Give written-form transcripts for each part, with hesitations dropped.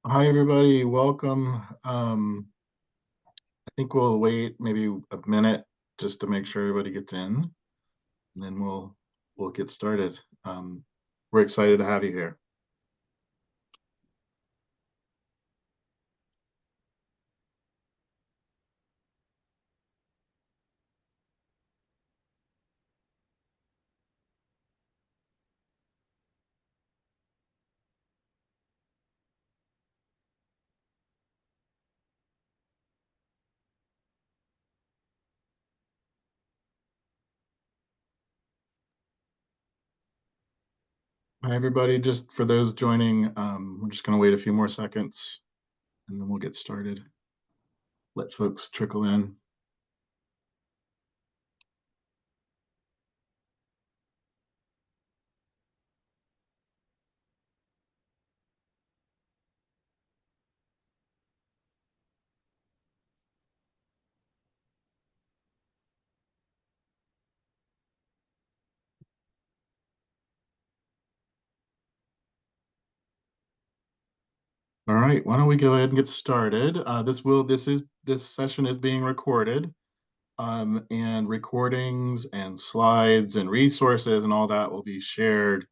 Hi, everybody. Welcome. I think we'll wait maybe a minute just to make sure everybody gets in, and then we'll get started. We're excited to have you here. Hi, everybody. Just for those joining, we're just going to wait a few more seconds, and then we'll get started. Let folks trickle in. All right, why don't we go ahead and get started? This session is being recorded, and recordings and slides and resources and all that will be shared.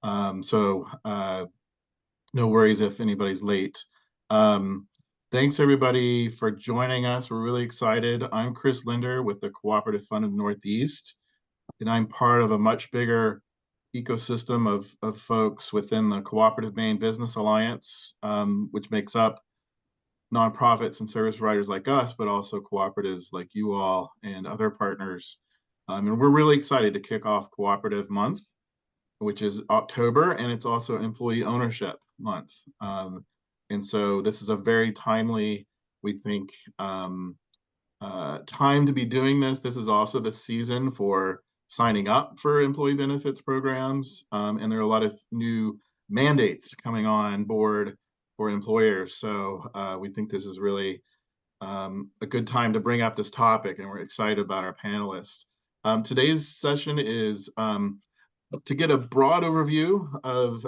So no worries if anybody's late. Um, Thanks everybody for joining us. We're really excited. I'm Chris Linder with the Cooperative Fund of the Northeast, and I'm part of a much bigger ecosystem of folks within the Cooperative Maine Business Alliance, which makes up nonprofits and service providers like us, but also cooperatives like you all and other partners. And we're really excited to kick off Cooperative Month, which is October, and it's also Employee Ownership Month. And so this is a very timely, we think, time to be doing this. This is also the season for signing up for employee benefits programs, and there are a lot of new mandates coming on board for employers. So we think this is really a good time to bring up this topic, and we're excited about our panelists. Today's session is to get a broad overview of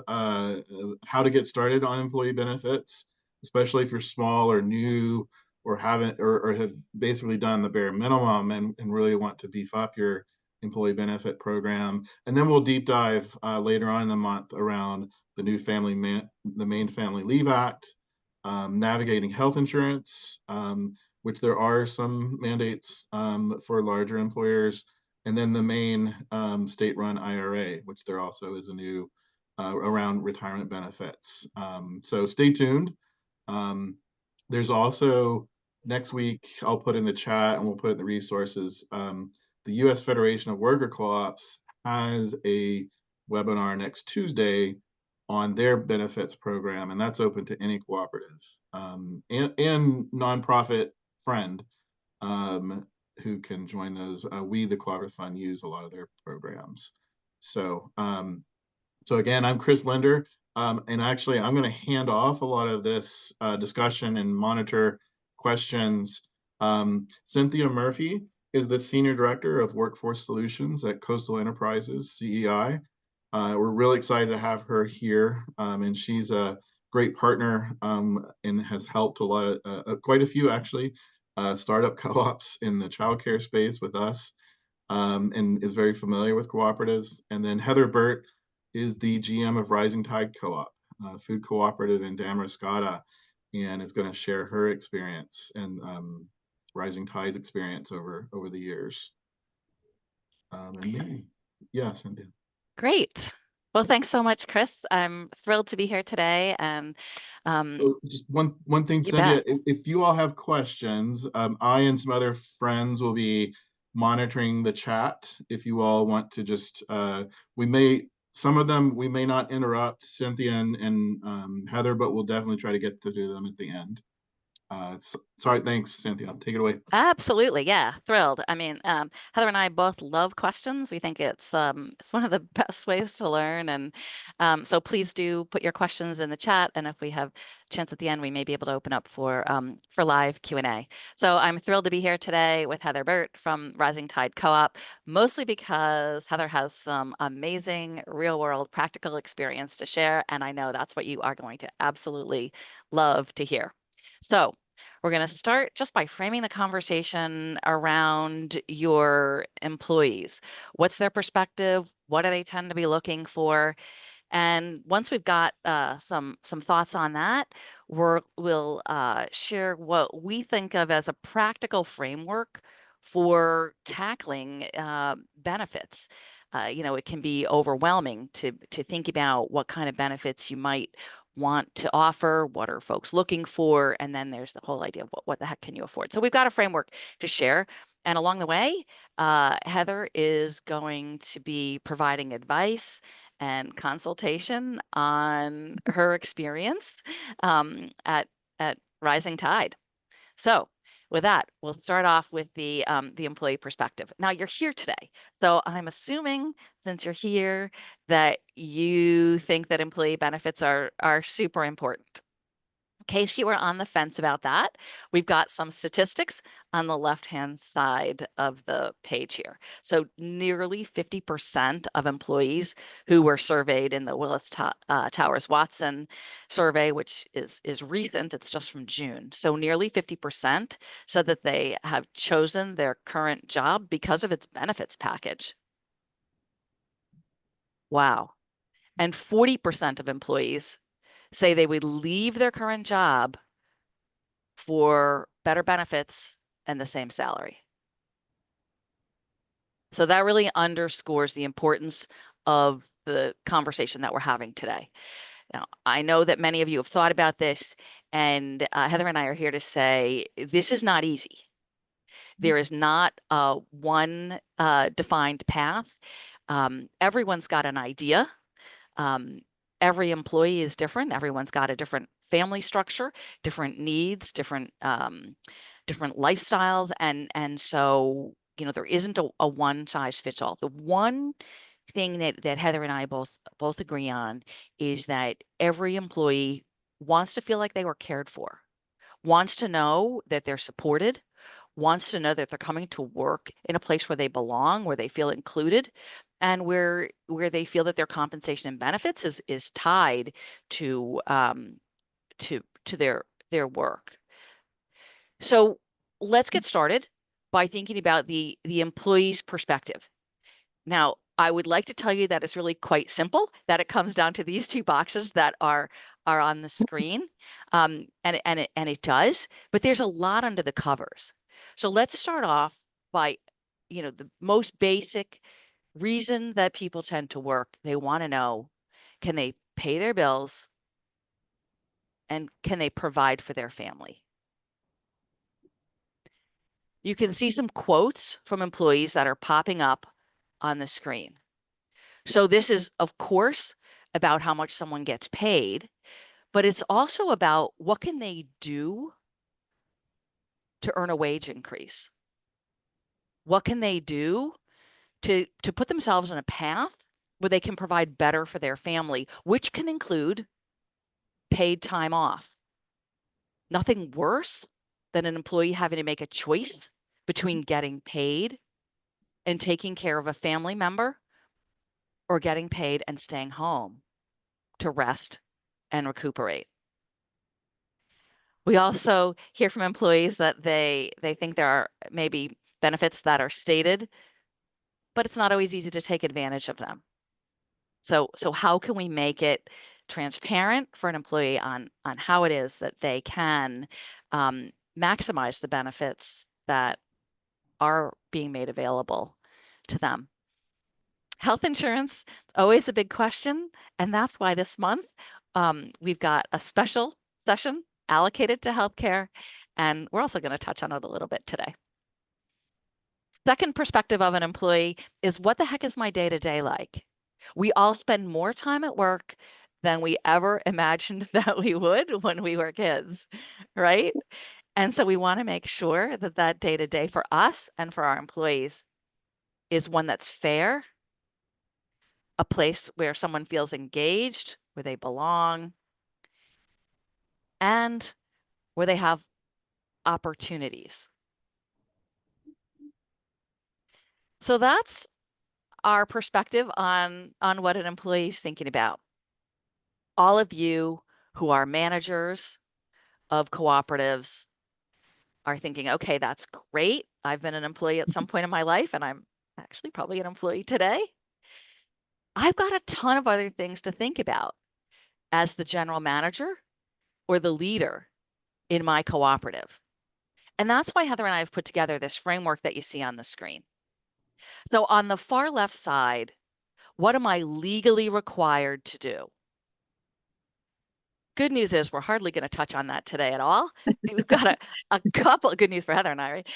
how to get started on employee benefits, especially if you're small or new or haven't or have basically done the bare minimum and really want to beef up your employee benefit program. And then we'll deep dive later on in the month around the new the Maine Family Leave Act, navigating health insurance, which there are some mandates for larger employers, and then the Maine state-run IRA, which there also is a new around retirement benefits. So stay tuned. Um, there's also next week, I'll put in the chat and we'll put in the resources. The U.S. Federation of Worker Co-ops has a webinar next Tuesday on their benefits program, and that's open to any cooperative and nonprofit friend um, who can join those. We, the Cooperative Fund, use a lot of their programs. So again, I'm Chris Linder, and actually I'm going to hand off a lot of this discussion and monitor questions. Cynthia Murphy is the Senior Director of Workforce Solutions at Coastal Enterprises, CEI. We're really excited to have her here, and she's a great partner and has helped a lot of, quite a few actually, startup co-ops in the childcare space with us, and is very familiar with cooperatives. And then Heather Burt is the GM of Rising Tide Co-op, food cooperative in Damariscotta, and is going to share her experience and Rising Tide's experience over the years. And maybe, yeah, Cynthia. Great. Well, thanks so much, Chris. I'm thrilled to be here today. And So just one thing, you Cynthia, bet. if you all have questions, I and some other friends will be monitoring the chat. If you all want to just, some of them we may not interrupt Cynthia and Heather, but we'll definitely try to get to do them at the end. Sorry, thanks, Cynthia. Take it away. Absolutely, yeah, thrilled. I mean, Heather and I both love questions. We think it's one of the best ways to learn, and so please do put your questions in the chat. And if we have a chance at the end, we may be able to open up for live Q&A. So I'm thrilled to be here today with Heather Burt from Rising Tide Co-op, mostly because Heather has some amazing real-world practical experience to share, and I know that's what you are going to absolutely love to hear. So. We're going to start just by framing the conversation around your employees. What's their perspective? What do they tend to be looking for? And once we've got some thoughts on that, we'll share what we think of as a practical framework for tackling benefits. It can be overwhelming to think about what kind of benefits you might want to offer, what are folks looking for, and then there's the whole idea of what the heck can you afford. So we've got a framework to share. And along the way, Heather is going to be providing advice and consultation on her experience at Rising Tide. So with that, we'll start off with the employee perspective. Now you're here today, so I'm assuming since you're here that you think that employee benefits are super important. In case you were on the fence about that, we've got some statistics on the left-hand side of the page here. So nearly 50% of employees who were surveyed in the Willis Towers Watson survey, which is recent, it's just from June. So nearly 50% said that they have chosen their current job because of its benefits package. Wow. And 40% of employees say they would leave their current job for better benefits and the same salary. So that really underscores the importance of the conversation that we're having today. Now, I know that many of you have thought about this, and Heather and I are here to say this is not easy. There is not one defined path. Everyone's got an idea. Every employee is different. Everyone's got a different family structure, different needs, different lifestyles, and so there isn't a one size fits all. The one thing that Heather and I both agree on is that every employee wants to feel like they were cared for, wants to know that they're supported, wants to know that they're coming to work in a place where they belong, where they feel included, and where they feel that their compensation and benefits is tied to to their work. So let's get started by thinking about the employee's perspective. Now, I would like to tell you that it's really quite simple, that it comes down to these two boxes that are on the screen, and it does, but there's a lot under the covers. So let's start off by, the most basic reason that people tend to work. They want to know, can they pay their bills and can they provide for their family? You can see some quotes from employees that are popping up on the screen. So this is, of course, about how much someone gets paid, but it's also about what can they do to earn a wage increase? What can they do to put themselves on a path where they can provide better for their family, which can include paid time off? Nothing worse than an employee having to make a choice between getting paid and taking care of a family member or getting paid and staying home to rest and recuperate. We also hear from employees that they think there are maybe benefits that are stated, but it's not always easy to take advantage of them. So how can we make it transparent for an employee on how it is that they can maximize the benefits that are being made available to them? Health insurance, always a big question, and that's why this month we've got a special session allocated to healthcare, and we're also going to touch on it a little bit today. Second perspective of an employee is, what the heck is my day-to-day like? We all spend more time at work than we ever imagined that we would when we were kids, right? And so we want to make sure that that day-to-day for us and for our employees is one that's fair, a place where someone feels engaged, where they belong, and where they have opportunities. So that's our perspective on what an employee is thinking about. All of you who are managers of cooperatives are thinking, okay, that's great. I've been an employee at some point in my life, and I'm actually probably an employee today. I've got a ton of other things to think about as the general manager or the leader in my cooperative. And that's why Heather and I have put together this framework that you see on the screen. So on the far left side, what am I legally required to do? Good news is we're hardly going to touch on that today at all. We've got a couple of good news for Heather and I, right?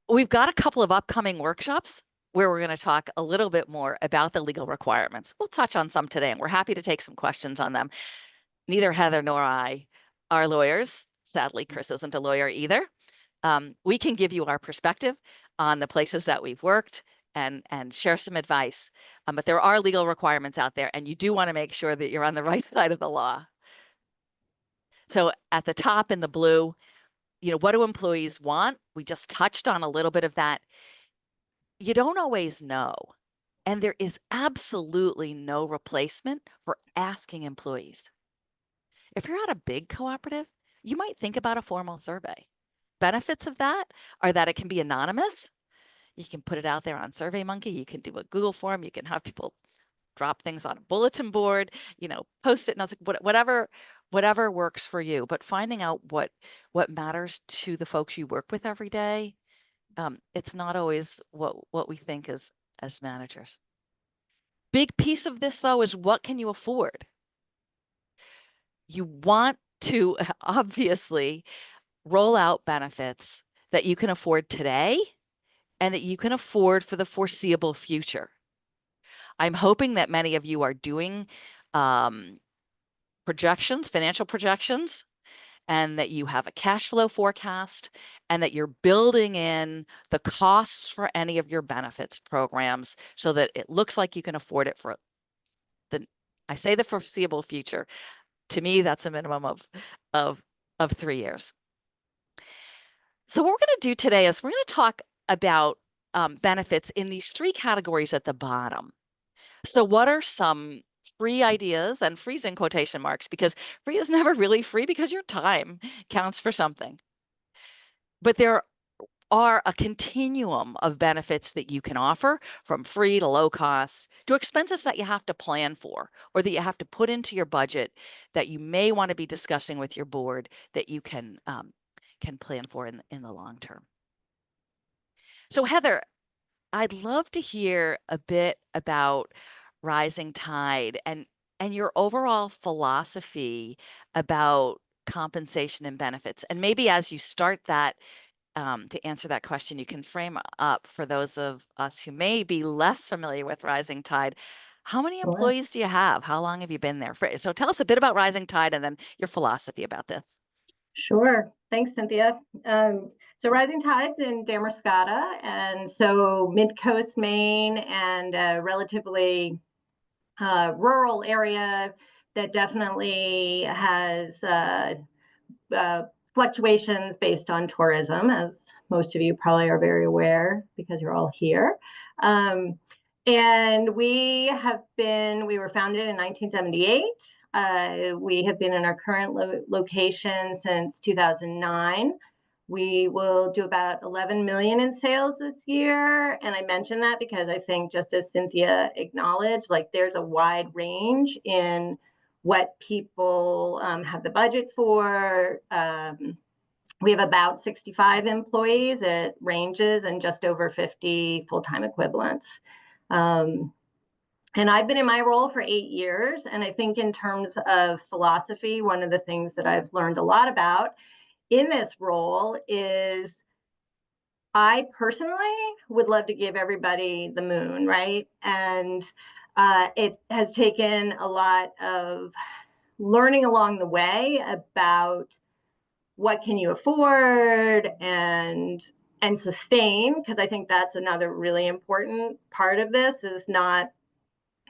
We've got a couple of upcoming workshops where we're going to talk a little bit more about the legal requirements. We'll touch on some today, and we're happy to take some questions on them. Neither Heather nor I are lawyers. Sadly, Chris isn't a lawyer either. We can give you our perspective on the places that we've worked and share some advice. But there are legal requirements out there, and you do want to make sure that you're on the right side of the law. So at the top in the blue, what do employees want? We just touched on a little bit of that. You don't always know. And there is absolutely no replacement for asking employees. If you're at a big cooperative, you might think about a formal survey. Benefits of that are that it can be anonymous. You can put it out there on SurveyMonkey. You can do a Google form. You can have people drop things on a bulletin board, post it notes, whatever works for you. But finding out what matters to the folks you work with every day, it's not always what we think as managers. Big piece of this though is what can you afford? You want to obviously roll out benefits that you can afford today and that you can afford for the foreseeable future. I'm hoping that many of you are doing projections, financial projections, and that you have a cash flow forecast and that you're building in the costs for any of your benefits programs so that it looks like you can afford it for I say the foreseeable future. To me, that's a minimum of 3 years. So what we're going to do today is we're going to talk about benefits in these 3 categories at the bottom. So what are some free ideas, and free's in quotation marks because free is never really free because your time counts for something. But there are a continuum of benefits that you can offer, from free to low cost to expenses that you have to plan for or that you have to put into your budget that you may want to be discussing with your board that you can plan for in the long term. So Heather, I'd love to hear a bit about Rising Tide and your overall philosophy about compensation and benefits. And maybe as you start that, to answer that question, you can frame up for those of us who may be less familiar with Rising Tide. How many Sure. employees do you have? How long have you been there? So tell us a bit about Rising Tide and then your philosophy about this. Sure. Thanks, Cynthia. So Rising Tide's in Damascata, and so mid-coast Maine, and a relatively rural area that definitely has fluctuations based on tourism, as most of you probably are very aware because you're all here. And we were founded in 1978. We have been in our current location since 2009. We will do about 11 million in sales this year. And I mention that because I think, just as Cynthia acknowledged, there's a wide range in what people have the budget for. We have about 65 employees at ranges and just over 50 full-time equivalents. And I've been in my role for 8 years. And I think in terms of philosophy, one of the things that I've learned a lot about in this role is I personally would love to give everybody the moon, right? And it has taken a lot of learning along the way about what can you afford and sustain, because I think that's another really important part of this, is not,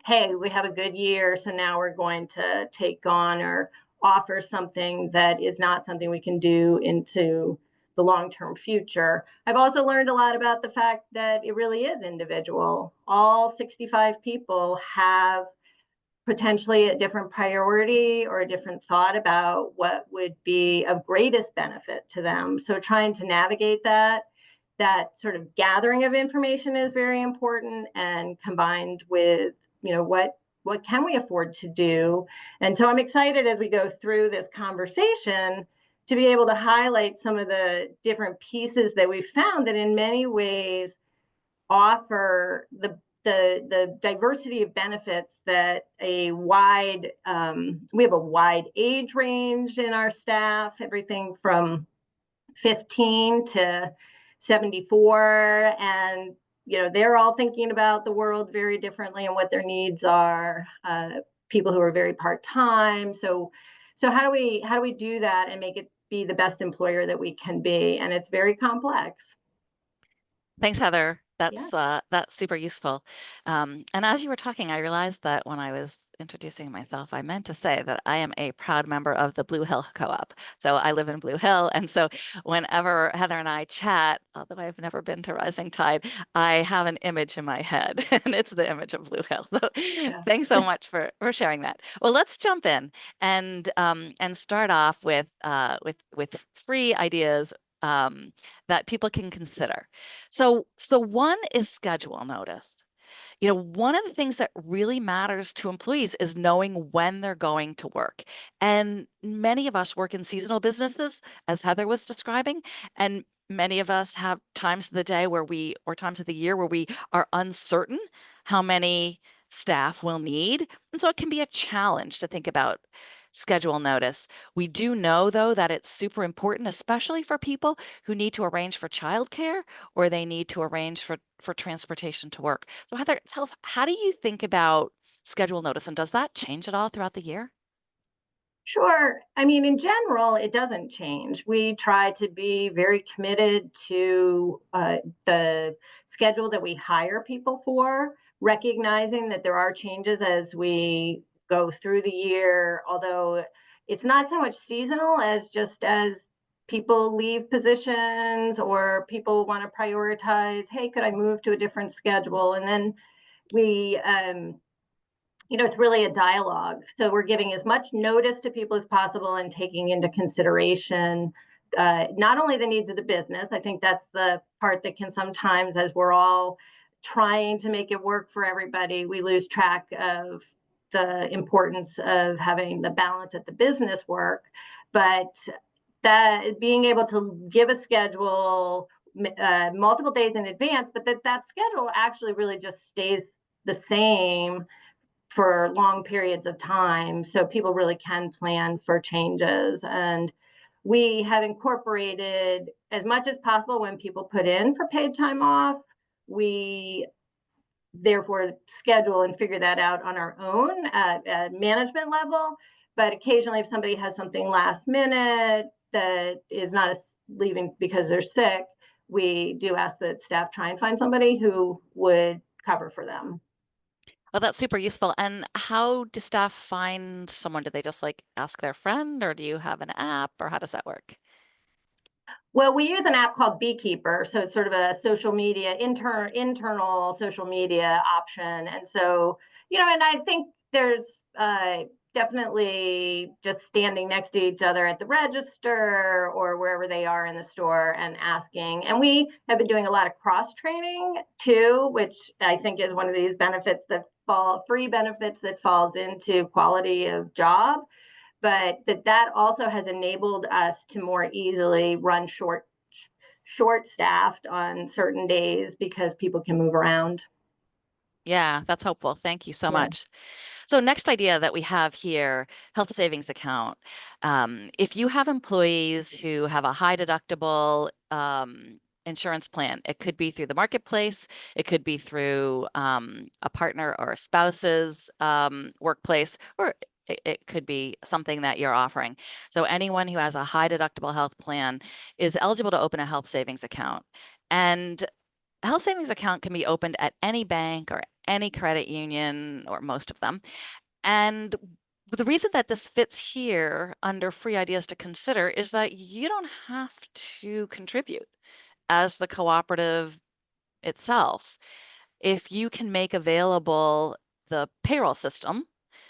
hey, we have a good year, so now we're going to take on or offer something that is not something we can do into the long-term future. I've also learned a lot about the fact that it really is individual. All 65 people have potentially a different priority or a different thought about what would be of greatest benefit to them. So trying to navigate that sort of gathering of information is very important, and combined with, what can we afford to do. And so I'm excited as we go through this conversation to be able to highlight some of the different pieces that we've found that in many ways offer the diversity of benefits that we have a wide age range in our staff, everything from 15 to 74, and they're all thinking about the world very differently and what their needs are. People who are very part-time. So how do we do that and make it be the best employer that we can be? And it's very complex. Thanks, Heather. Yeah. That's super useful. And as you were talking, I realized that when I was introducing myself, I meant to say that I am a proud member of the Blue Hill Co-op. So I live in Blue Hill, and so whenever Heather and I chat, although I've never been to Rising Tide, I have an image in my head, and it's the image of Blue Hill. So Yeah. thanks so much for sharing that. Well, let's jump in and start off with 3 ideas that people can consider. So one is schedule notice. One of the things that really matters to employees is knowing when they're going to work. And many of us work in seasonal businesses, as Heather was describing, and many of us have times of the day or times of the year where we are uncertain how many staff we'll need. And so it can be a challenge to think about schedule notice. We do know, though, that it's super important, especially for people who need to arrange for childcare or they need to arrange for transportation to work. So Heather, tell us, how do you think about schedule notice, and does that change at all throughout the year? Sure. I mean, in general, it doesn't change. We try to be very committed to the schedule that we hire people for, recognizing that there are changes as we go through the year, although it's not so much seasonal as just as people leave positions or people want to prioritize, hey, could I move to a different schedule? And then we, it's really a dialogue. So we're giving as much notice to people as possible and taking into consideration not only the needs of the business. I think that's the part that can sometimes, as we're all trying to make it work for everybody, we lose track of the importance of having the balance at the business work. But that being able to give a schedule multiple days in advance, but that schedule actually really just stays the same for long periods of time, so people really can plan for changes. And we have incorporated as much as possible when people put in for paid time off. We therefore schedule and figure that out on our own at management level. But occasionally, if somebody has something last minute that is not leaving because they're sick, we do ask that staff try and find somebody who would cover for them. Well, that's super useful. And how do staff find someone? Do they just ask their friend, or do you have an app, or how does that work? Well, we use an app called Beekeeper, so it's sort of a social media internal social media option. And so, and I think there's definitely just standing next to each other at the register or wherever they are in the store and asking. And we have been doing a lot of cross training too, which I think is one of these free benefits that falls into quality of job. But that also has enabled us to more easily run short staffed on certain days because people can move around. Yeah, that's helpful. Thank you so Yeah. much. So next idea that we have here, health savings account. If you have employees who have a high deductible insurance plan, it could be through the marketplace, it could be through a partner or a spouse's workplace, or it could be something that you're offering. So anyone who has a high deductible health plan is eligible to open a health savings account. And a health savings account can be opened at any bank or any credit union, or most of them. And the reason that this fits here under free ideas to consider is that you don't have to contribute as the cooperative itself. If you can make available the payroll system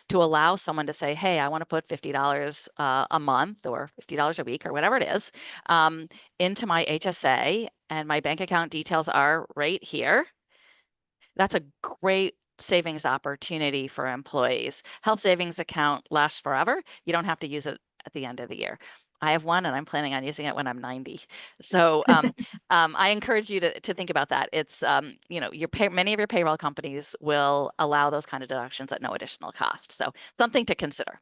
to allow someone to say, hey, I want to put $50 a month or $50 a week or whatever it is into my HSA, and my bank account details are right here, that's a great savings opportunity for employees. Health savings account lasts forever. You don't have to use it at the end of the year. I have one and I'm planning on using it when I'm 90. So I encourage you to think about that. It's, many of your payroll companies will allow those kind of deductions at no additional cost. So something to consider.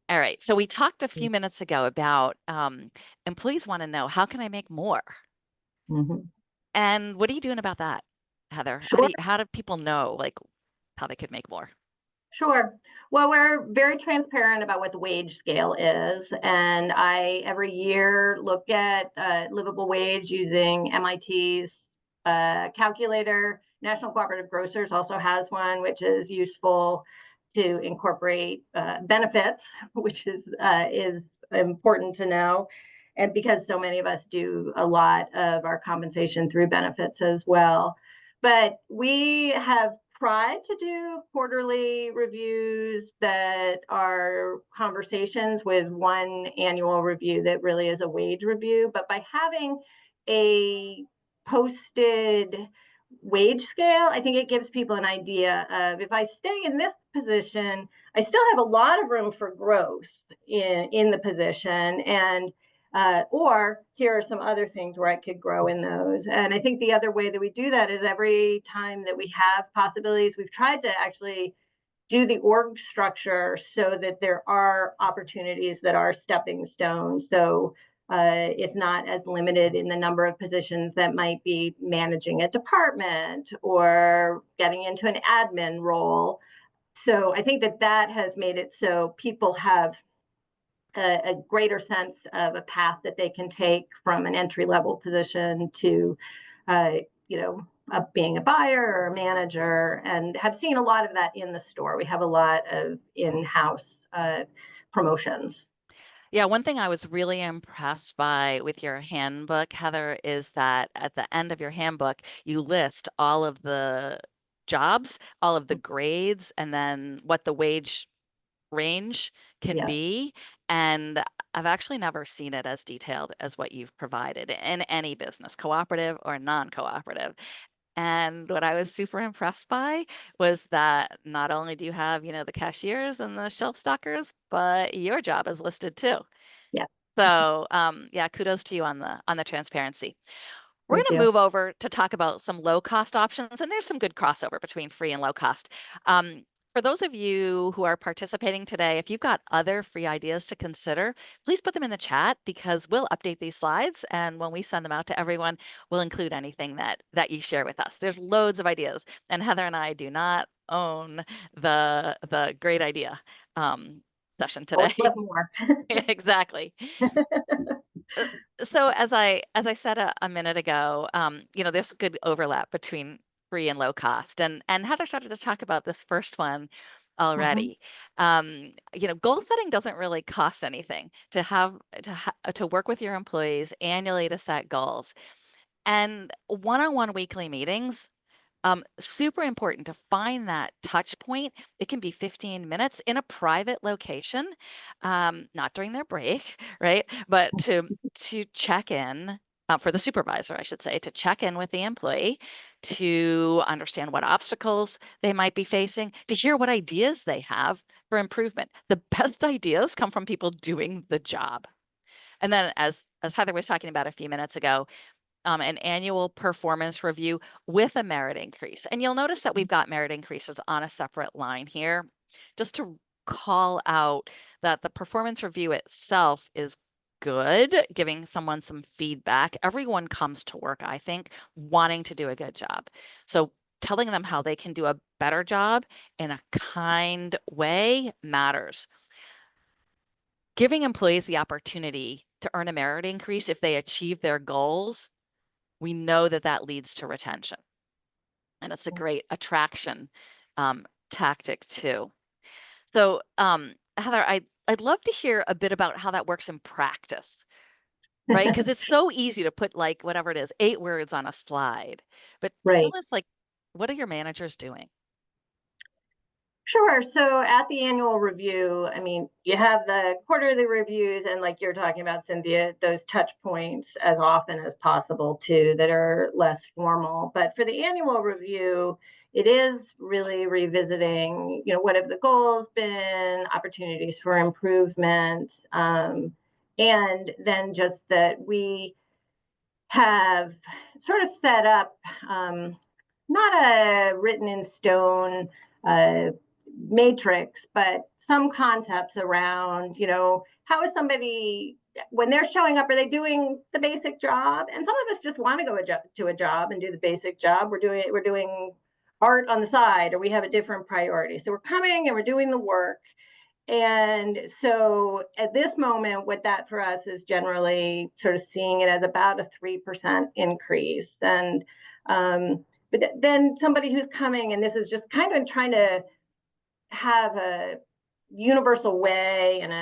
All right. So we talked a few minutes ago about employees want to know, how can I make more? Mhm. And what are you doing about that, Heather? Sure. How do people know, like, how they could make more? Sure. Well, we're very transparent about what the wage scale is. And I, every year, look at livable wage using MIT's calculator. National Cooperative Grocers also has one, which is useful to incorporate benefits, which is important to know. And because so many of us do a lot of our compensation through benefits as well. But we have tried to do quarterly reviews that are conversations with one annual review that really is a wage review. But by having a posted wage scale, I think it gives people an idea of, if I stay in this position, I still have a lot of room for growth in the position. And or here are some other things where I could grow in those. And I think the other way that we do that is every time that we have possibilities, we've tried to actually do the org structure so that there are opportunities that are stepping stones. So it's not as limited in the number of positions that might be managing a department or getting into an admin role. So I think that has made it so people have a greater sense of a path that they can take from an entry level position to, uh, being a buyer or a manager, and have seen a lot of that in the store. We have a lot of in-house promotions. Yeah, one thing I was really impressed by with your handbook, Heather, is that at the end of your handbook, you list all of the jobs, all of the grades, and then what the wage range can Yes. be. And I've actually never seen it as detailed as what you've provided in any business, cooperative or non-cooperative. And what I was super impressed by was that not only do you have, the cashiers and the shelf stockers, but your job is listed too. Yeah. So, yeah, kudos to you on the transparency. We're Thank going to you. move over to talk about some low cost options, and there's some good crossover between free and low cost. For those of you who are participating today, if you've got other free ideas to consider, please put them in the chat, because we'll update these slides, and when we send them out to everyone, we'll include anything that you share with us. There's loads of ideas, and Heather and I do not own the great idea session Always today. love more. Exactly. Uh, So as I said a minute ago, there's a good overlap between free and low cost, and Heather started to talk about this first one Mhm. already. Goal setting doesn't really cost anything to work with your employees annually to set goals, and one-on-one weekly meetings. Super important to find that touch point. It can be 15 minutes in a private location, not during their break, right? But to check in for the supervisor, I should say, to check in with the employee, to understand what obstacles they might be facing, to hear what ideas they have for improvement. The best ideas come from people doing the job. And then, as Heather was talking about a few minutes ago, an annual performance review with a merit increase. And you'll notice that we've got merit increases on a separate line here, just to call out that the performance review itself is good, giving someone some feedback. Everyone comes to work, I think, wanting to do a good job. So telling them how they can do a better job in a kind way matters. Giving employees the opportunity to earn a merit increase if they achieve their goals, we know that that leads to retention. And it's a great attraction tactic too. So, Heather, I'd love to hear a bit about how that works in practice, right? Because it's so easy to put like whatever it is, 8 words on a slide. But tell Right. us, like, what are your managers doing? Sure. So at the annual review, I mean, you have the quarterly reviews and like you're talking about, Cynthia, those touch points as often as possible too, that are less formal. But for the annual review, it is really revisiting, what have the goals been, opportunities for improvement, and then just that we have sort of set up not a written in stone matrix, but some concepts around, how is somebody, when they're showing up, are they doing the basic job? And some of us just want to go to a job and do the basic job. We're doing art on the side, or we have a different priority. So we're coming and we're doing the work. And so at this moment, what that for us is generally sort of seeing it as about a 3% increase. And but then somebody who's coming, and this is just kind of trying to have a universal way and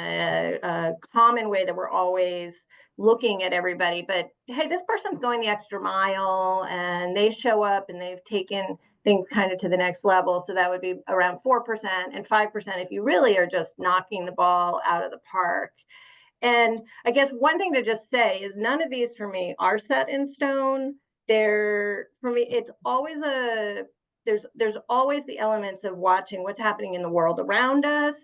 a common way that we're always looking at everybody. But hey, this person's going the extra mile and they show up and they've taken things kind of to the next level. So that would be around 4% and 5% if you really are just knocking the ball out of the park. And I guess one thing to just say is none of these for me are set in stone. For me, it's always there's always the elements of watching what's happening in the world around us.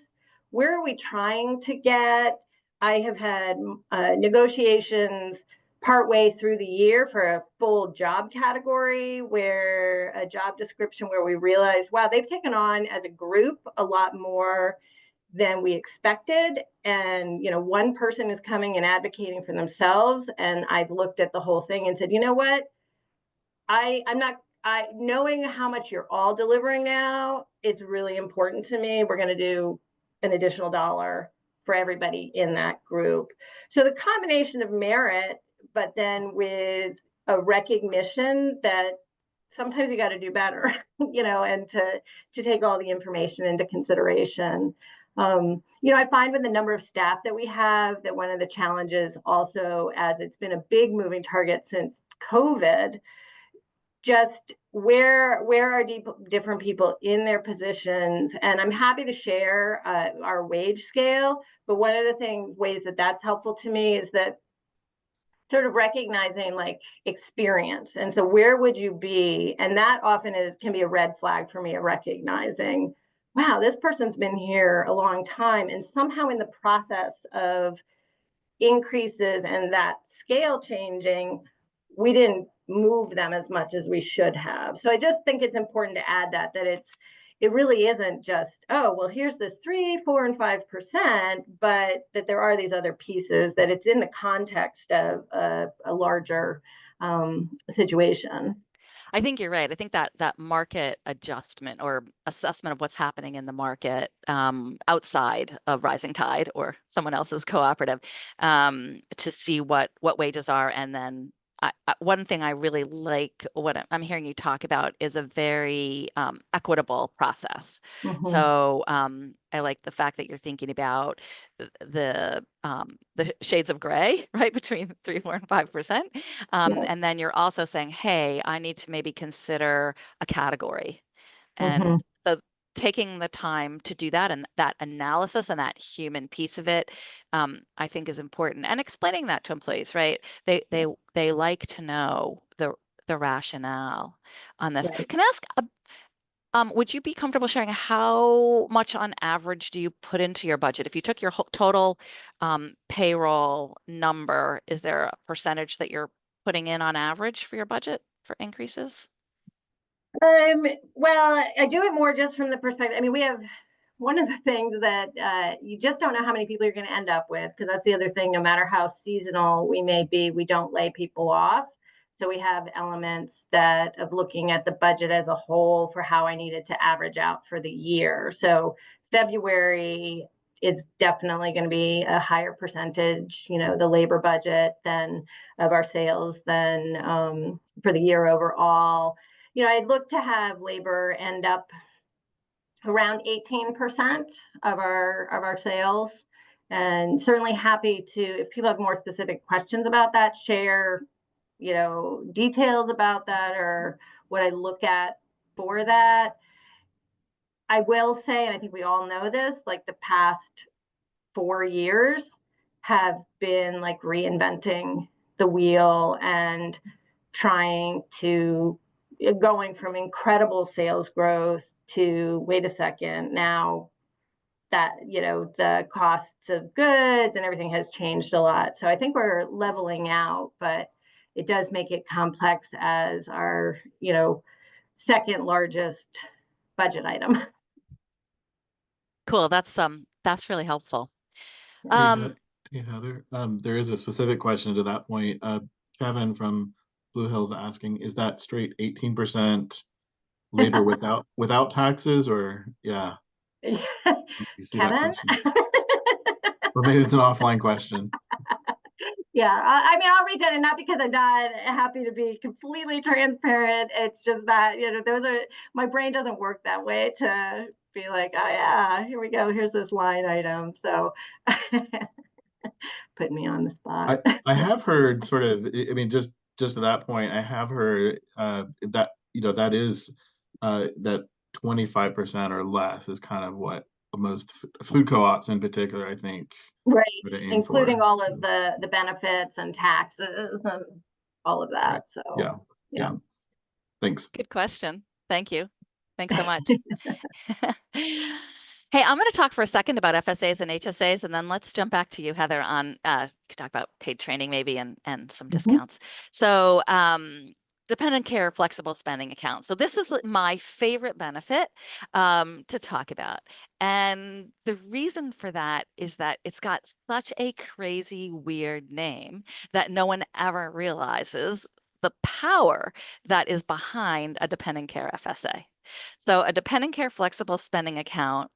Where are we trying to get? I have had negotiations partway through the year for a full job category, where a job description where we realized, wow, they've taken on as a group a lot more than we expected. And, one person is coming and advocating for themselves. And I've looked at the whole thing and said, you know what? I'm not, knowing how much you're all delivering now, it's really important to me. We're going to do an additional dollar for everybody in that group. So the combination of merit, but then with a recognition that sometimes you got to do better, and to take all the information into consideration. I find with the number of staff that we have that one of the challenges also, as it's been a big moving target since COVID, just where are different people in their positions. And I'm happy to share our wage scale, but one of the ways that that's helpful to me is that sort of recognizing like experience. And so where would you be? And that often can be a red flag for me, of recognizing, wow, this person's been here a long time. And somehow in the process of increases and that scale changing, we didn't move them as much as we should have. So I just think it's important to add that it really isn't just, oh, well, here's this 3, 4, and 5%, but that there are these other pieces, that it's in the context of a larger situation. I think you're right. I think that market adjustment or assessment of what's happening in the market outside of Rising Tide or someone else's cooperative, to see what wages are. And then one thing I really like what I'm hearing you talk about is a very equitable process. Mm-hmm. So I like the fact that you're thinking about the shades of gray, right, between 3, 4, and 5%. And then you're also saying, hey, I need to maybe consider a category. And so taking the time to do that, and that analysis and that human piece of it, I think is important. And explaining that to employees, right? They like to know the rationale on this. Right. Can I ask, would you be comfortable sharing how much on average do you put into your budget? If you took your whole total payroll number, is there a percentage that you're putting in on average for your budget for increases? Well, I do it more just from the perspective. I mean, we have one of the things that you just don't know how many people you're going to end up with, because that's the other thing. No matter how seasonal we may be, we don't lay people off. So we have elements that of looking at the budget as a whole for how I needed to average out for the year. So February is definitely going to be a higher percentage, the labor budget than of our sales than for the year overall. I'd look to have labor end up around 18% of our sales, and certainly happy to, if people have more specific questions about that, share details about that or what I look at for that. I will say, and I think we all know this, like the past 4 years have been like reinventing the wheel and trying to going from incredible sales growth to wait a second, now that the costs of goods and everything has changed a lot. So I think we're leveling out, but it does make it complex as our second largest budget item. Cool. That's really helpful. Hey, Heather, there is a specific question to that point. Kevin from Blue Hills asking, is that straight 18% labor without taxes, or yeah? You see that Kevin? question? Or maybe it's an offline question. Yeah, I mean, I'll reach out, and not because I'm not happy to be completely transparent. It's just that, my brain doesn't work that way to be like, oh yeah, here we go, here's this line item. So putting me on the spot. I have heard sort of, I mean, just to that point, I have heard that, that is that 25% or less is kind of what most food co-ops in particular, I think, right, including all of the benefits and taxes and all of that. Right. So yeah. Thanks. Good question. Thank you. Thanks so much. Hey, I'm going to talk for a second about FSAs and HSAs, and then let's jump back to you, Heather, on talk about paid training maybe and some discounts. So dependent care flexible spending account. So this is my favorite benefit to talk about. And the reason for that is that it's got such a crazy, weird name that no one ever realizes the power that is behind a dependent care FSA. So a dependent care flexible spending account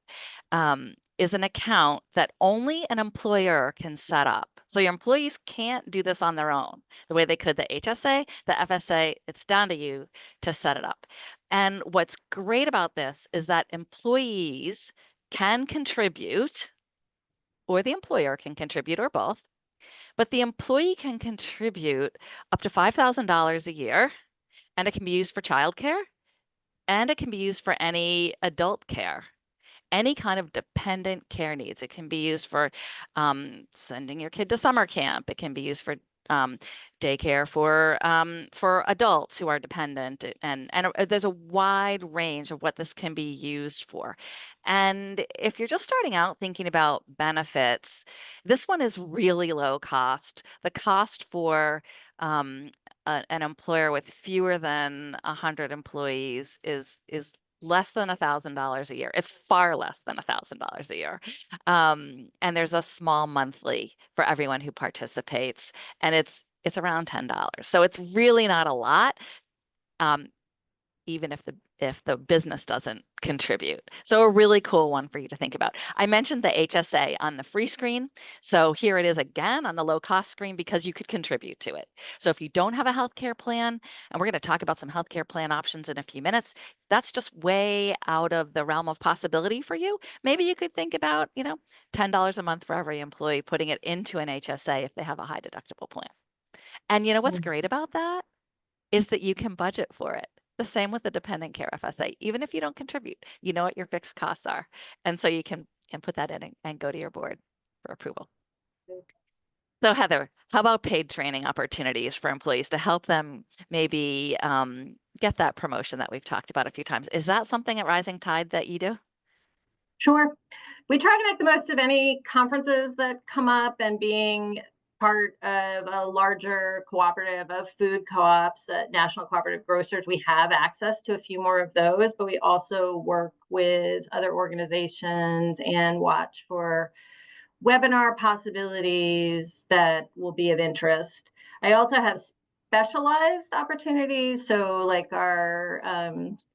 is an account that only an employer can set up. So your employees can't do this on their own the way they could the HSA, the FSA. It's down to you to set it up. And what's great about this is that employees can contribute, or the employer can contribute, or both. But the employee can contribute up to $5,000 a year, and it can be used for childcare, and it can be used for any adult care, any kind of dependent care needs. It can be used for sending your kid to summer camp. It can be used for daycare for adults who are dependent, and there's a wide range of what this can be used for. And if you're just starting out thinking about benefits, this one is really low cost. The cost for an employer with fewer than 100 employees is less than $1,000 a year. It's far less than $1,000 a year. And there's a small monthly for everyone who participates, and it's around $10. So it's really not a lot, even if the business doesn't contribute. So a really cool one for you to think about. I mentioned the HSA on the free screen. So here it is again on the low cost screen because you could contribute to it. So if you don't have a healthcare plan, and we're going to talk about some healthcare plan options in a few minutes, that's just way out of the realm of possibility for you. Maybe you could think about, $10 a month for every employee, putting it into an HSA if they have a high deductible plan. And what's great about that is that you can budget for it. The same with the dependent care FSA. Even if you don't contribute, you know what your fixed costs are. And so you can put that in and go to your board for approval. So Heather, how about paid training opportunities for employees to help them maybe get that promotion that we've talked about a few times? Is that something at Rising Tide that you do? Sure. We try to make the most of any conferences that come up, and being part of a larger cooperative of food co-ops, National Cooperative Grocers, we have access to a few more of those, but we also work with other organizations and watch for webinar possibilities that will be of interest. I also have specialized opportunities. So like our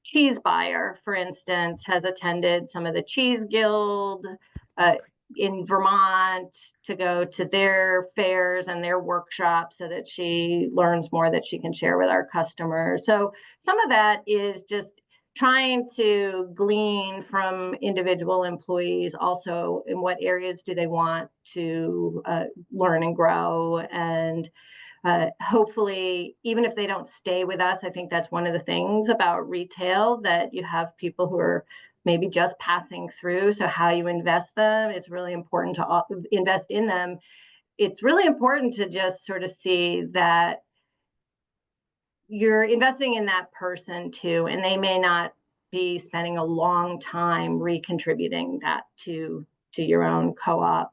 cheese buyer, for instance, has attended some of the Cheese Guild in Vermont to go to their fairs and their workshops so that she learns more that she can share with our customers. So some of that is just trying to glean from individual employees also in what areas do they want to learn and grow. And hopefully, even if they don't stay with us, I think that's one of the things about retail, that you have people who are maybe just passing through. So how you invest them, it's really important to invest in them. It's really important to just sort of see that you're investing in that person too, and they may not be spending a long time recontributing that to your own co-op.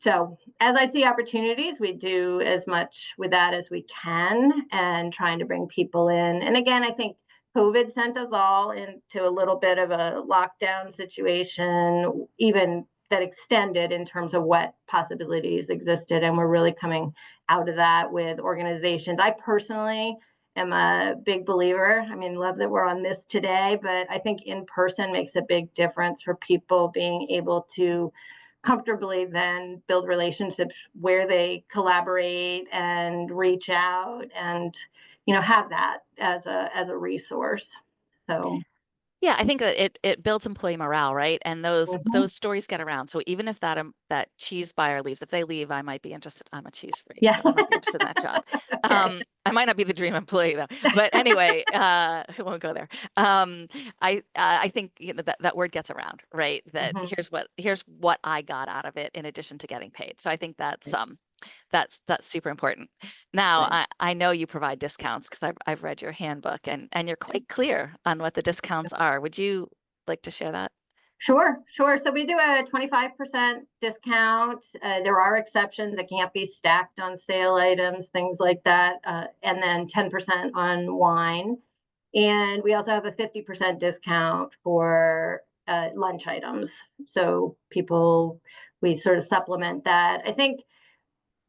So as I see opportunities, we do as much with that as we can and trying to bring people in. And again, I think COVID sent us all into a little bit of a lockdown situation, even that extended in terms of what possibilities existed. And we're really coming out of that with organizations. I personally am a big believer. I mean, love that we're on this today, but I think in person makes a big difference for people being able to comfortably then build relationships where they collaborate and reach out and, you know, have that as a resource. So Yeah, I think that it builds employee morale, right? And those stories get around. So even if that cheese buyer leaves, if they leave, I might be interested. I'm a cheese freak, yeah, but I might be interested in that job. okay. I might not be the dream employee though. But anyway, I won't go there. I think that word gets around, right? That here's what I got out of it in addition to getting paid. So I think that's super important. Now, Right. I know you provide discounts because I've read your handbook and you're quite clear on what the discounts are. Would you like to share that? Sure. So we do a 25% discount. There are exceptions. It can't be stacked on sale items, things like that. And then 10% on wine. And we also have a 50% discount for lunch items. So we sort of supplement that. I think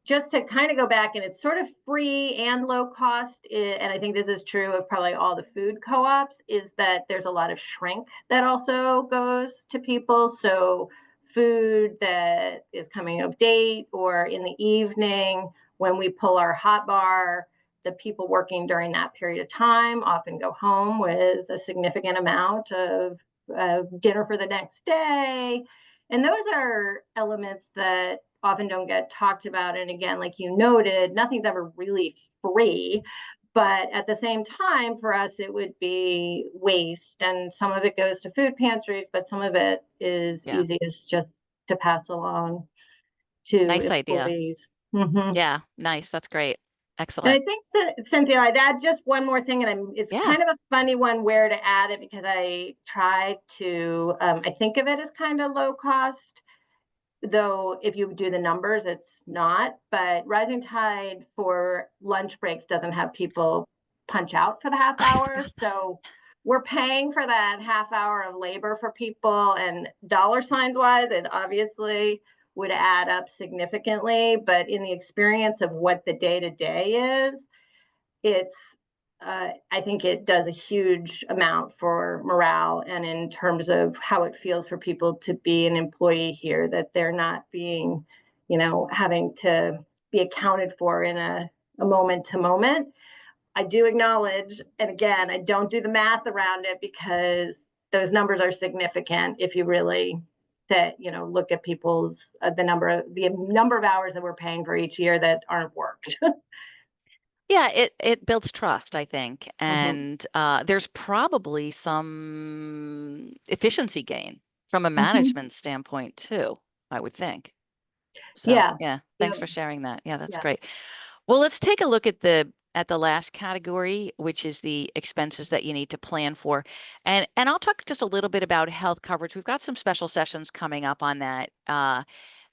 just to kind of go back, and it's sort of free and low cost, and I think this is true of probably all the food co-ops, is that there's a lot of shrink that also goes to people. So food that is coming of date or in the evening when we pull our hot bar, the people working during that period of time often go home with a significant amount of dinner for the next day. And those are elements that often don't get talked about. And again, like you noted, nothing's ever really free. But at the same time, for us, it would be waste. And some of it goes to food pantries, but some of it is easiest just to pass along to Nice idea. employees. Mm-hmm. Yeah, nice. That's great. And Excellent. I think, Cynthia, I'd add just one more thing, and it's Yeah. kind of a funny one where to add it because I try to, I think of it as kind of low cost, though if you do the numbers, it's not. But Rising Tide for lunch breaks doesn't have people punch out for the half hour. So we're paying for that half hour of labor for people, and dollar signs wise, it obviously would add up significantly. But in the experience of what the day-to-day is, it's I think it does a huge amount for morale and in terms of how it feels for people to be an employee here, that they're not being, having to be accounted for in a moment to moment. I do acknowledge, and again, I don't do the math around it because those numbers are significant if you really look at people's the number of hours that we're paying for each year that aren't worked. Yeah, it builds trust, I think. Mm-hmm. And there's probably some efficiency gain from a Mm-hmm. management standpoint too, I would think. So Yeah. yeah, thanks for sharing that. Yeah, that's Yeah. great. Well, let's take a look at the last category, which is the expenses that you need to plan for. And I'll talk just a little bit about health coverage. We've got some special sessions coming up on that.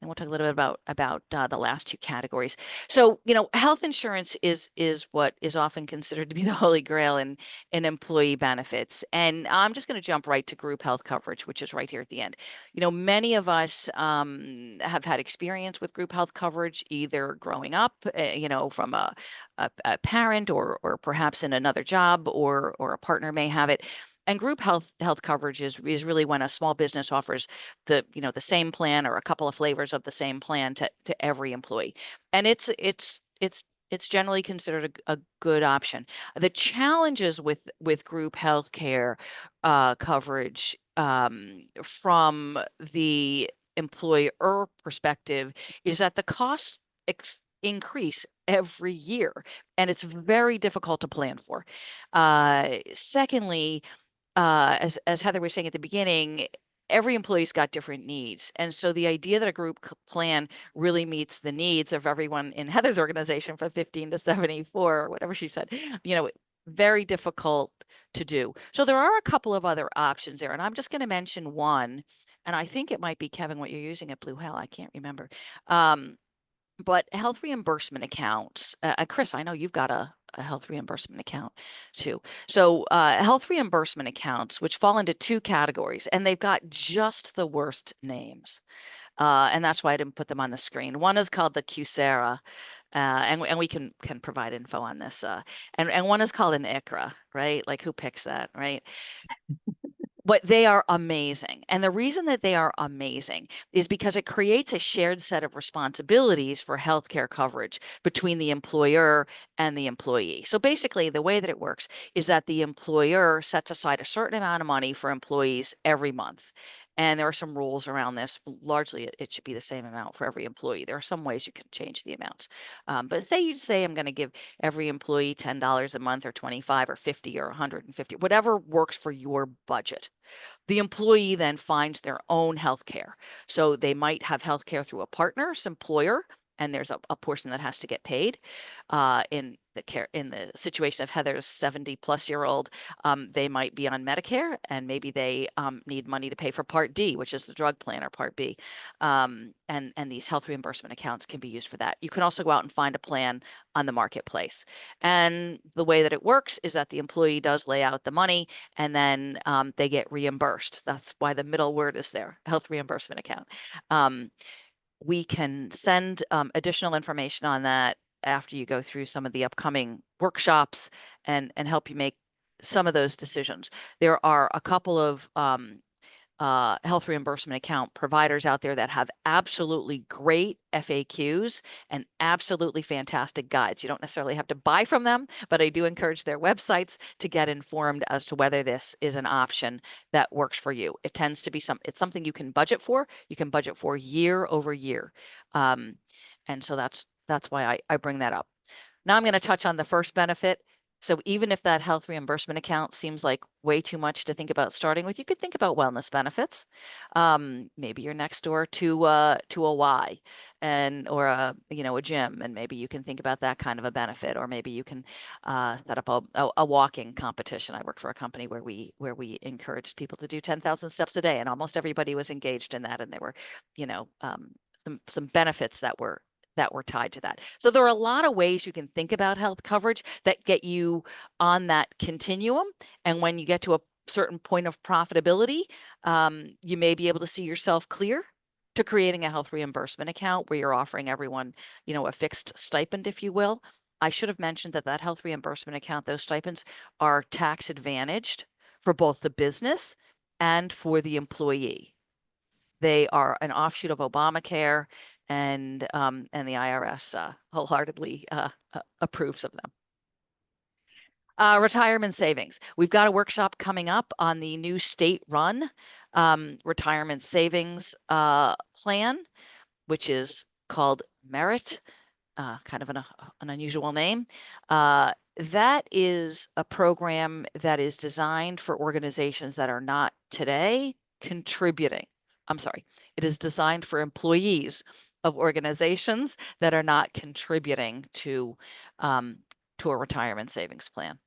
and we'll talk a little bit about the last two categories. So, health insurance is what is often considered to be the holy grail in employee benefits. And I'm just going to jump right to group health coverage, which is right here at the end. Many of us have had experience with group health coverage, either growing up, from a parent or perhaps in another job, or a partner may have it. And group health coverage is really when a small business offers the same plan or a couple of flavors of the same plan to every employee, and it's generally considered a good option. The challenges with group health care coverage from the employer perspective is that the costs increase every year, and it's very difficult to plan for. Secondly, as Heather was saying at the beginning, every employee's got different needs. And so the idea that a group plan really meets the needs of everyone in Heather's organization from 15 to 74, or whatever she said, very difficult to do. So there are a couple of other options there, and I'm just going to mention one, and I think it might be, Kevin, what you're using at Blue Hell. I can't remember. But health reimbursement accounts, Chris, I know you've got a health reimbursement account too. So health reimbursement accounts, which fall into two categories, and they've got just the worst names. And that's why I didn't put them on the screen. One is called the QSERA, and we can provide info on this. And one is called an ICRA, right? Like, who picks that, right? But they are amazing. And the reason that they are amazing is because it creates a shared set of responsibilities for healthcare coverage between the employer and the employee. So basically, the way that it works is that the employer sets aside a certain amount of money for employees every month. And there are some rules around this. Largely, it should be the same amount for every employee. There are some ways you can change the amounts. But say you say, I'm going to give every employee $10 a month, or 25 or 50 or 150, whatever works for your budget. The employee then finds their own health care. So they might have health care through a partner's employer, and there's a portion that has to get paid. In the situation of Heather's 70-plus-year-old, they might be on Medicare, and maybe they need money to pay for Part D, which is the drug plan, or Part B. And these health reimbursement accounts can be used for that. You can also go out and find a plan on the marketplace. And the way that it works is that the employee does lay out the money, and then they get reimbursed. That's why the middle word is there, health reimbursement account. We can send additional information on that after you go through some of the upcoming workshops and help you make some of those decisions. There are a couple of health reimbursement account providers out there that have absolutely great FAQs and absolutely fantastic guides. You don't necessarily have to buy from them, but I do encourage their websites to get informed as to whether this is an option that works for you. It tends to be it's something you can budget for. You can budget for year over year. And so that's why I bring that up. Now I'm going to touch on the first benefit. So even if that health reimbursement account seems like way too much to think about starting with, you could think about wellness benefits. Maybe you're next door to a Y, or a gym, and maybe you can think about that kind of a benefit. Or maybe you can set up a walking competition. I worked for a company where we encouraged people to do 10,000 steps a day, and almost everybody was engaged in that, and there were some benefits that were tied to that. So there are a lot of ways you can think about health coverage that get you on that continuum. And when you get to a certain point of profitability, you may be able to see yourself clear to creating a health reimbursement account where you're offering everyone, a fixed stipend, if you will. I should have mentioned that health reimbursement account, those stipends are tax advantaged for both the business and for the employee. They are an offshoot of Obamacare, and the IRS wholeheartedly approves of them. Retirement savings. We've got a workshop coming up on the new state-run retirement savings plan, which is called Merit, kind of an unusual name. That is a program that is designed for organizations that are not today contributing. I'm sorry, it is designed for employees of organizations that are not contributing to a retirement savings plan.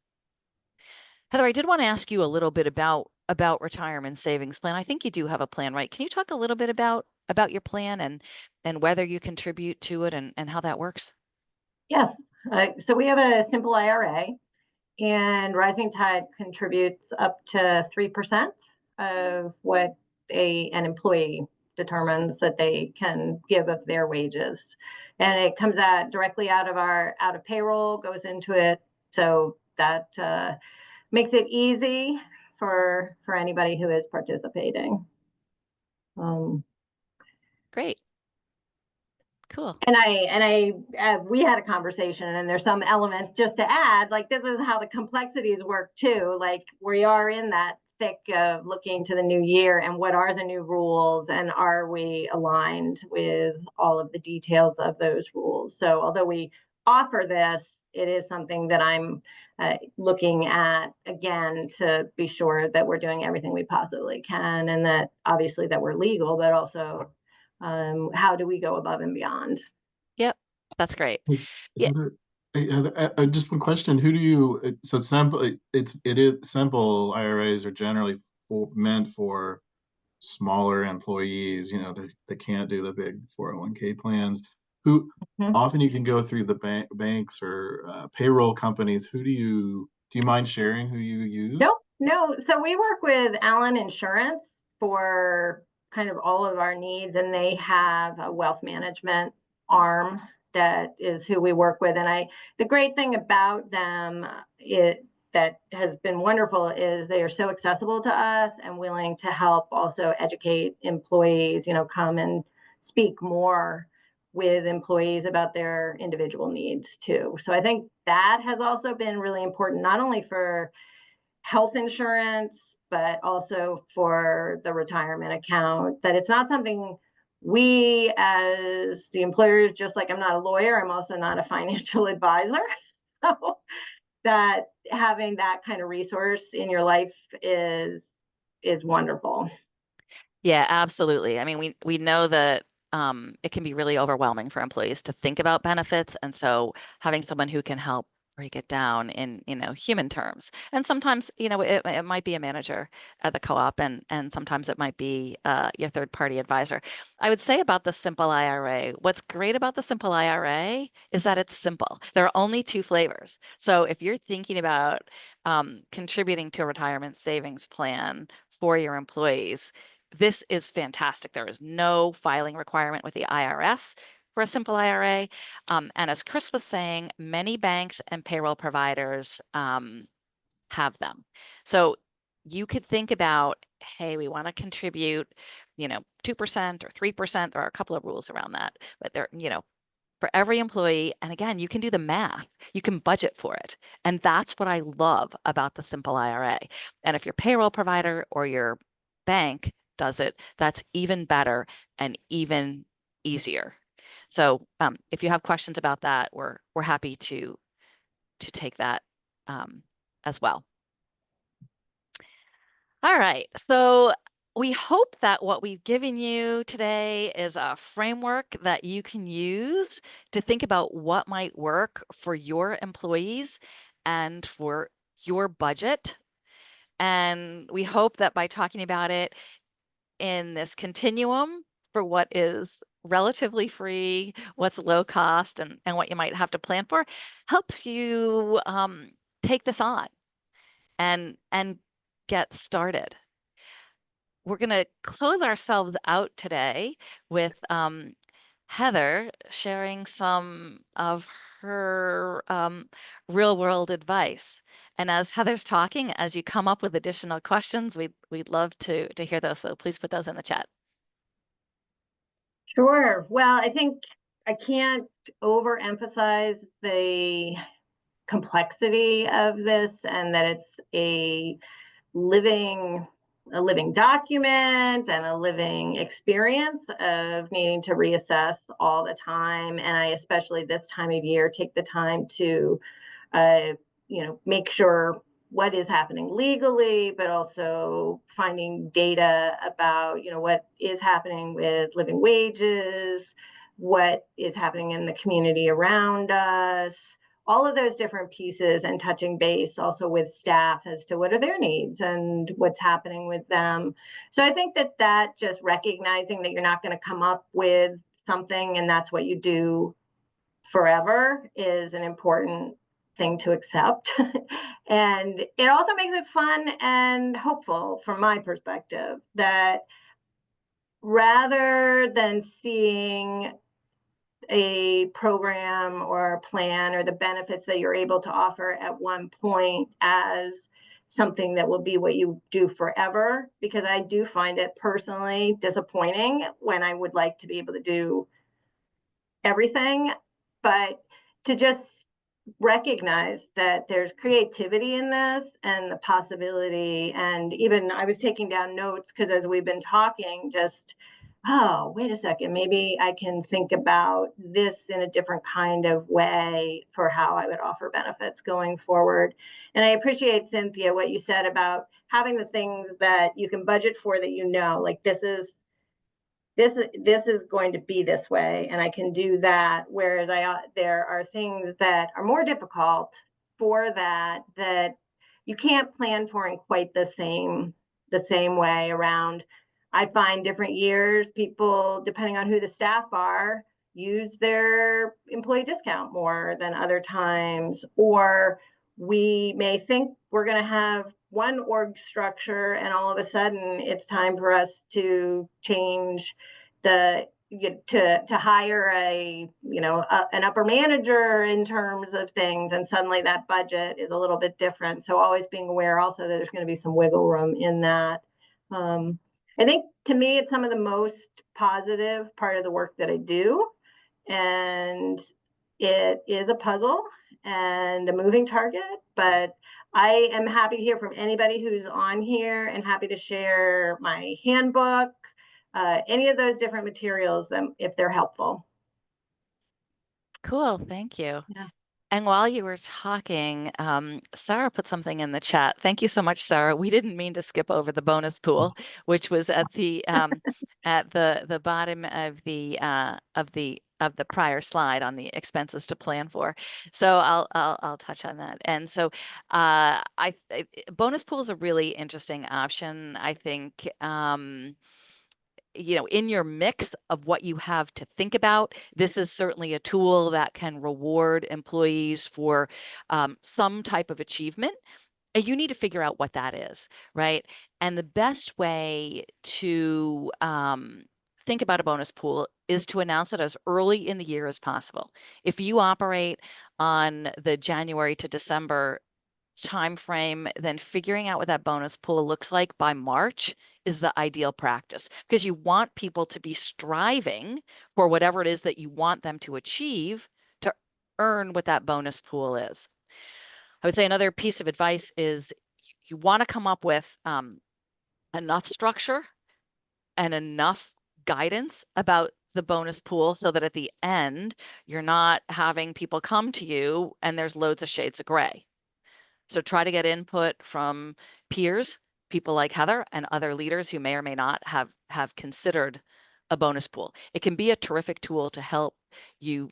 Heather, I did want to ask you a little bit about retirement savings plan. I think you do have a plan, right? Can you talk a little bit about your plan and whether you contribute to it and how that works? Yes. So we have a simple IRA, and Rising Tide contributes up to 3% of what an employee determines that they can give of their wages. And it comes out directly out of payroll, goes into it. So that makes it easy for anybody who is participating. Great. Cool. We had a conversation, and there's some elements just to add, like this is how the complexities work too. Like we are in that thick of looking to the new year and what are the new rules, and are we aligned with all of the details of those rules? So although we offer this, it is something that I'm looking at again to be sure that we're doing everything we possibly can, and that obviously that we're legal, but also how do we go above and beyond? Yep. That's great. Hey, Yeah. Just one question. Who do you, so it is simple IRAs are generally meant for smaller employees, they can't do the big 401k plans. Who Mhm. often you can go through the banks or payroll companies. Do you mind sharing who you use? Nope, no. So we work with Allen Insurance for kind of all of our needs, and they have a wealth management arm that is who we work with. And the great thing about them, that has been wonderful, is they are so accessible to us and willing to help also educate employees, come and speak more with employees about their individual needs too. So I think that has also been really important, not only for health insurance, but also for the retirement account, that it's not something we as the employers, just like I'm not a lawyer, I'm also not a financial advisor. So that having that kind of resource in your life is wonderful. Yeah, absolutely. I mean, we know that it can be really overwhelming for employees to think about benefits, and so having someone who can help break it down in human terms. And sometimes it might be a manager at the co-op, and sometimes it might be your third party advisor. I would say about the simple IRA, what's great about the simple IRA is that it's simple. There are only two flavors. So if you're thinking about contributing to a retirement savings plan for your employees, this is fantastic. There is no filing requirement with the IRS for a simple IRA. And as Chris was saying, many banks and payroll providers have them. So you could think about, hey, we want to contribute, 2% or 3%. There are a couple of rules around that, but for every employee. And again, you can do the math. You can budget for it. And that's what I love about the simple IRA. And if your payroll provider or your bank does it, that's even better and even easier. So if you have questions about that, we're happy to take that as well. All right. So we hope that what we've given you today is a framework that you can use to think about what might work for your employees and for your budget. And we hope that by talking about it in this continuum for what is relatively free, what's low cost, and what you might have to plan for, helps you take this on and get started. We're going to close ourselves out today with Heather sharing some of her real world advice. And as Heather's talking, as you come up with additional questions, we'd love to hear those. So please put those in the chat. Sure. Well, I think I can't overemphasize the complexity of this, and that it's a living document and a living experience of needing to reassess all the time. And I, especially this time of year, take the time to make sure what is happening legally, but also finding data about what is happening with living wages, what is happening in the community around us, all of those different pieces, and touching base also with staff as to what are their needs and what's happening with them. So I think that just recognizing that you're not going to come up with something and that's what you do forever is an important thing to accept. And it also makes it fun and hopeful from my perspective, that rather than seeing a program or a plan or the benefits that you're able to offer at one point as something that will be what you do forever, because I do find it personally disappointing when I would like to be able to do everything, but to just recognize that there's creativity in this and the possibility. And even I was taking down notes because as we've been talking, just, oh, wait a second, maybe I can think about this in a different kind of way for how I would offer benefits going forward. And I appreciate, Cynthia, what you said about having the things that you can budget for, that like this is going to be this way, and I can do that. Whereas there are things that are more difficult for that you can't plan for in quite the same way around. I find different years, people, depending on who the staff are, use their employee discount more than other times, or we may think we're going to have one org structure and all of a sudden it's time for us to change to hire an upper manager in terms of things, and suddenly that budget is a little bit different. So always being aware also that there's going to be some wiggle room in that. I think to me it's some of the most positive part of the work that I do, and it is a puzzle and a moving target, but I am happy to hear from anybody who's on here and happy to share my handbook, any of those different materials if they're helpful. Cool, thank you. Yeah. And while you were talking, Sarah put something in the chat. Thank you so much, Sarah. We didn't mean to skip over the bonus pool, which was at the bottom of the prior slide on the expenses to plan for. So I'll touch on that. And so bonus pool is a really interesting option. I think in your mix of what you have to think about, this is certainly a tool that can reward employees for some type of achievement. And you need to figure out what that is, right? And the best way to think about a bonus pool is to announce it as early in the year as possible. If you operate on the January to December time frame, then figuring out what that bonus pool looks like by March is the ideal practice, because you want people to be striving for whatever it is that you want them to achieve to earn what that bonus pool is. I would say another piece of advice is you want to come up with enough structure and enough guidance about the bonus pool so that at the end, you're not having people come to you and there's loads of shades of gray. So try to get input from peers, people like Heather and other leaders who may or may not have considered a bonus pool. It can be a terrific tool to help you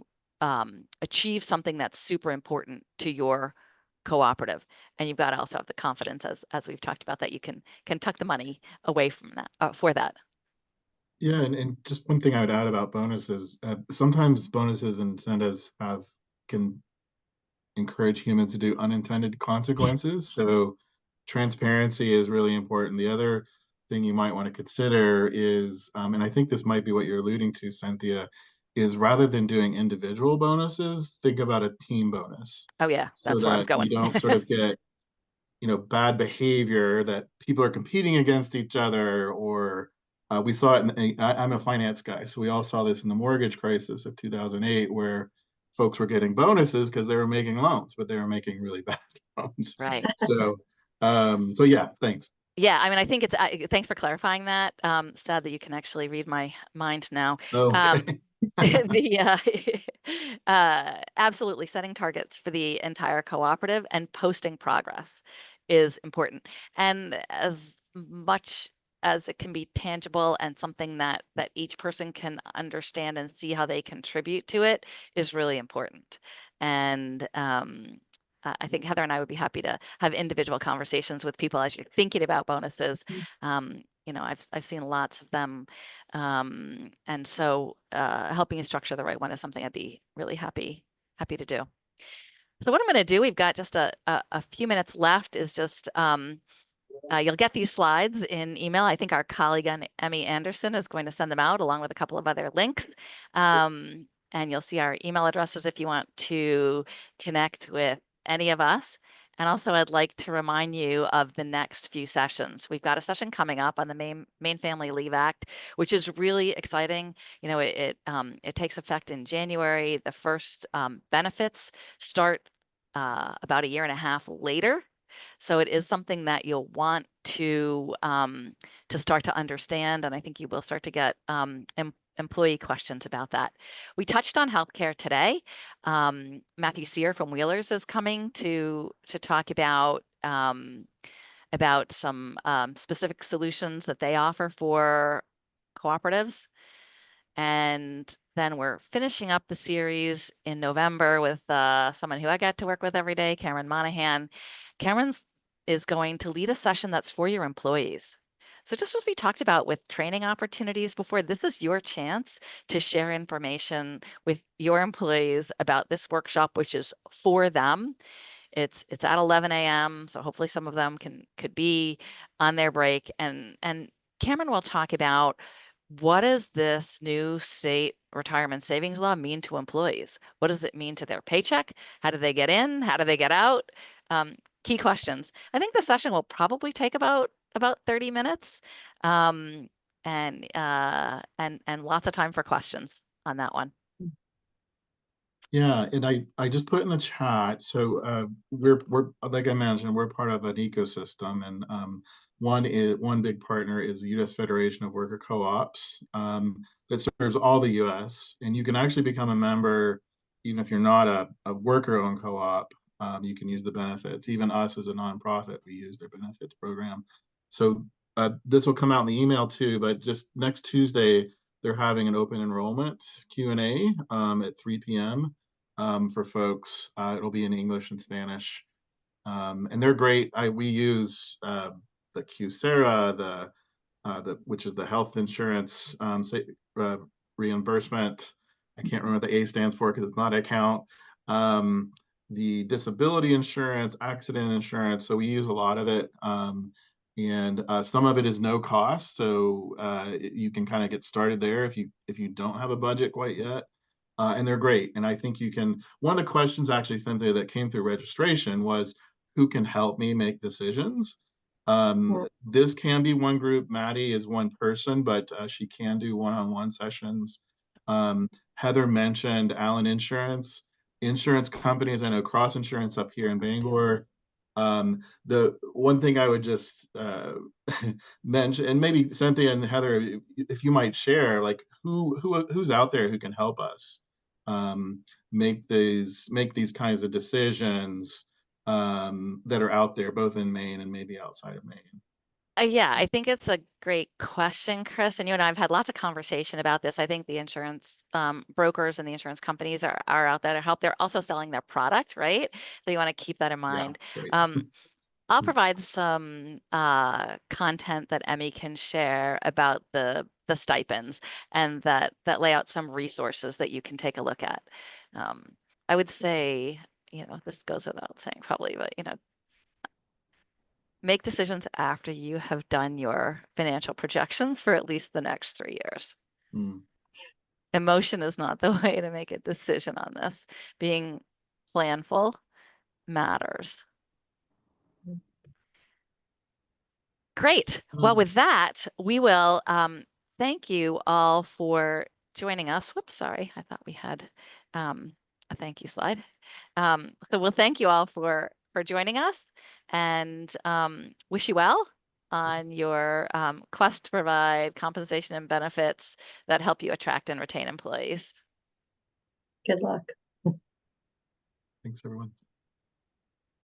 achieve something that's super important to your cooperative. And you've got to also have the confidence, as we've talked about, that you can tuck the money away from that for that. Yeah, and just one thing I would add about bonuses, sometimes bonuses and incentives can encourage humans to do unintended consequences. So transparency is really important. The other thing you might want to consider is, and I think this might be what you're alluding to, Cynthia, is rather than doing individual bonuses, think about a team bonus. Oh yeah, that's where I was going. You don't sort of get, bad behavior that people are competing against each other, or we saw it I'm a finance guy, so we all saw this in the mortgage crisis of 2008, where folks were getting bonuses because they were making loans, but they were making really bad loans. Right. So yeah, thanks. Yeah, I mean, I think it's thanks for clarifying that. Sad that you can actually read my mind now. Oh, okay. Absolutely setting targets for the entire cooperative and posting progress is important. And as much as it can be tangible and something that each person can understand and see how they contribute to it is really important. And I think Heather and I would be happy to have individual conversations with people as you're thinking about bonuses. You know, I've seen lots of them, and so helping you structure the right one is something I'd be really happy to do. So what I'm going to do, we've got just a few minutes left, is just you'll get these slides in email. I think our colleague Emmy Anderson is going to send them out along with a couple of other links. And you'll see our email addresses if you want to connect with any of us. And also, I'd like to remind you of the next few sessions. We've got a session coming up on the Maine Family Leave Act, which is really exciting. You know, it takes effect in January. The first benefits start about a year and a half later. So it is something that you'll want to start to understand, and I think you will start to get employee questions about that. We touched on healthcare today. Matthew Sear from Wheelers is coming to talk about some specific solutions that they offer for cooperatives. And then we're finishing up the series in November with someone who I get to work with every day, Cameron Monahan. Cameron is going to lead a session that's for your employees. So just as we talked about with training opportunities before, this is your chance to share information with your employees about this workshop, which is for them. It's at 11 a.m. So hopefully some of them could be on their break. And Cameron will talk about what does this new state retirement savings law mean to employees? What does it mean to their paycheck? How do they get in? How do they get out? Key questions. I think the session will probably take about 30 minutes, and lots of time for questions on that one. Yeah, and I just put in the chat. So we're like I mentioned, we're part of an ecosystem, and one big partner is the U.S. Federation of Worker Co-ops that serves all the U.S. And you can actually become a member even if you're not a worker-owned co-op. You can use the benefits. Even us as a nonprofit, we use their benefits program. So this will come out in the email too. But just next Tuesday, they're having an open enrollment Q&A at 3 p.m. For folks. It'll be in English and Spanish. And they're great. We use the QSERA, which is the health insurance reimbursement. I can't remember what the A stands for because it's not an account. The disability insurance, accident insurance. So we use a lot of it. And some of it is no cost. So you can kind of get started there if you don't have a budget quite yet. And they're great. And I think you can, one of the questions actually, Cynthia, that came through registration was, who can help me make decisions? This can be one group. Maddie is one person, but she can do one-on-one sessions. Heather mentioned Allen Insurance companies. I know Cross Insurance up here in Bangor. The one thing I would just mention, and maybe Cynthia and Heather, if you might share, like who's out there who can help us make these kinds of decisions that are out there, both in Maine and maybe outside of Maine. Yeah, I think it's a great question, Chris. And you and I have had lots of conversation about this. I think the insurance brokers and the insurance companies are out there to help. They're also selling their product, right? So you want to keep that in mind. Yeah, I'll provide some content that Emmy can share about the stipends and that lay out some resources that you can take a look at. I would say, this goes without saying probably, but make decisions after you have done your financial projections for at least the next 3 years. Emotion is not the way to make a decision on this. Being planful matters. Great. Well, with that, we will thank you all for joining us. Whoops, sorry. I thought we had a thank you slide. So we'll thank you all for joining us and wish you well on your quest to provide compensation and benefits that help you attract and retain employees. Good luck. Thanks, everyone.